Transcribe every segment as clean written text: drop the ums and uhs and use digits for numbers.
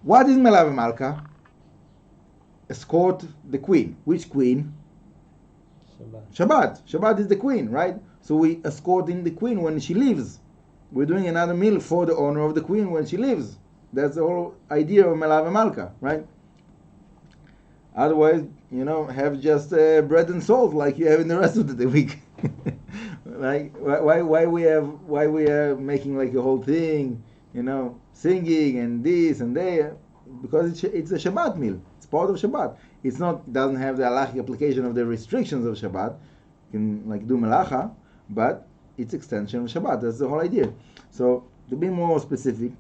What is Melaveh Malka? Escort the queen. Which queen? Shabbat. Shabbat is the queen, right? So we escorting the queen when she leaves. We're doing another meal for the honor of the queen when she leaves. That's the whole idea of Melaveh Malka, right? Otherwise, have just bread and salt like you have in the rest of the week. Like why we are making like a whole thing, singing and this and that, because it's a Shabbat meal. It's part of Shabbat. It's not doesn't have the halachic application of the restrictions of Shabbat. You can like do melacha, but it's extension of Shabbat. That's the whole idea. So to be more specific,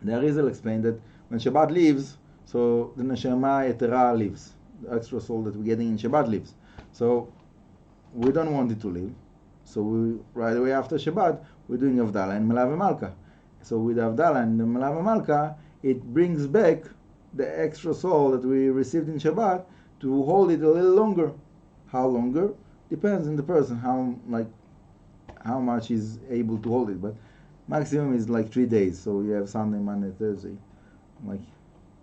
the Arizal explained that when Shabbat leaves, so the neshama yetera leaves, the extra soul that we're getting in Shabbat leaves. So we don't want it to leave. So we right away after Shabbat we're doing Avdallah and Melaveh Malka. So with Avdallah and the Melaveh Malka, it brings back the extra soul that we received in Shabbat to hold it a little longer. How longer? Depends on the person, how much he's able to hold it. But maximum is like 3 days. So you have Sunday, Monday, Thursday, Rishon,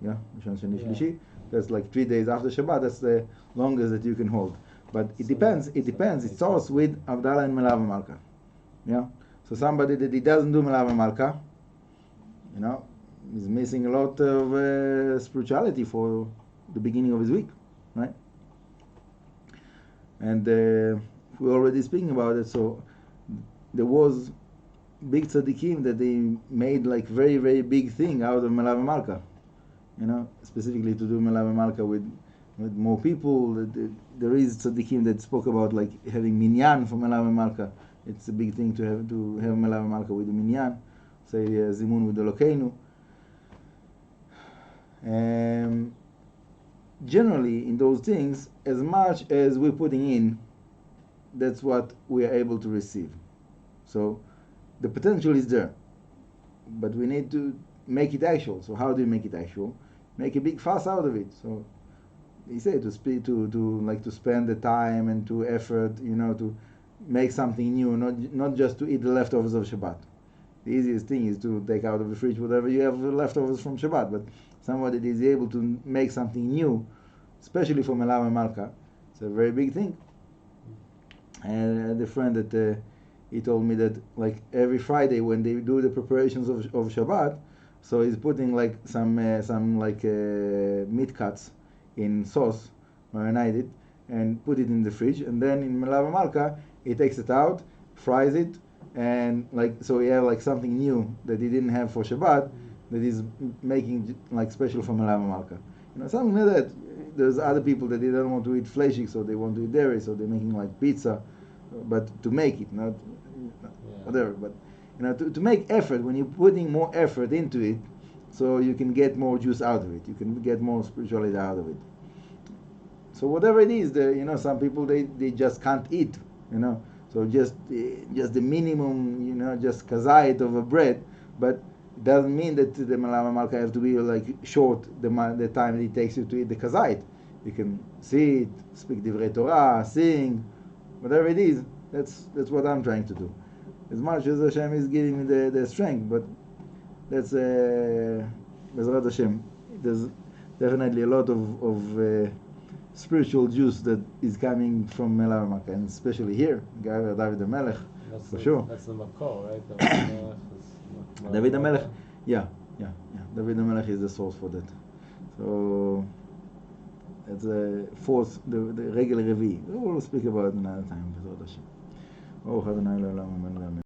Sheni, Shlishi. That's like 3 days after Shabbat. That's the longest that you can hold. But it depends. It starts with Avdallah and Melaveh Malka. So somebody that he doesn't do Melaveh Malka, is missing a lot of spirituality for the beginning of his week, right? And we're already speaking about it. So there was big tzaddikim that they made like very, very big thing out of Melaveh Malka, specifically to do Melaveh Malka with more people. There is tzaddikim that spoke about like having minyan for Melaveh Malka. It's a big thing to have Melaveh Malka with the minyan, say zimun with the Elokeinu. Generally, in those things, as much as we're putting in, that's what we are able to receive. So the potential is there, but we need to make it actual. So how do you make it actual? Make a big fuss out of it. So he said to spend the time and to effort, to make something new, not just to eat the leftovers of Shabbat. The easiest thing is to take out of the fridge whatever you have leftovers from Shabbat, but somebody that is able to make something new, especially for Melaveh Malka, it's a very big thing. And I had a friend that he told me that like every Friday when they do the preparations of Shabbat, so he's putting like some meat cuts in sauce, marinate it, and put it in the fridge, and then in Melaveh Malka he takes it out, fries it, and so he have like something new that he didn't have for Shabbat that he's making like special for Melaveh Malka. Something like that. There's other people that they don't want to eat fleshig, so they want to eat dairy, so they're making like pizza, but to make it, not whatever. But to make effort, when you're putting more effort into it, so you can get more juice out of it. You can get more spirituality out of it. So whatever it is, some people they just can't eat, So just the minimum, just kazayit of a bread, but it doesn't mean that the Melaveh Malka have to be like short the time it takes you to eat the kazayit. You can sit, speak divrei Torah, sing, whatever it is. That's what I'm trying to do. As much as Hashem is giving me the strength, but that's Bezrat Hashem. There's definitely a lot of spiritual juice that is coming from Melaveh Malka, and especially here, David Melech, for sure. That's the Makor, right? David Melech, yeah. David Melech is the source for that. So it's the fourth, the regular Revi. We'll speak about it another time.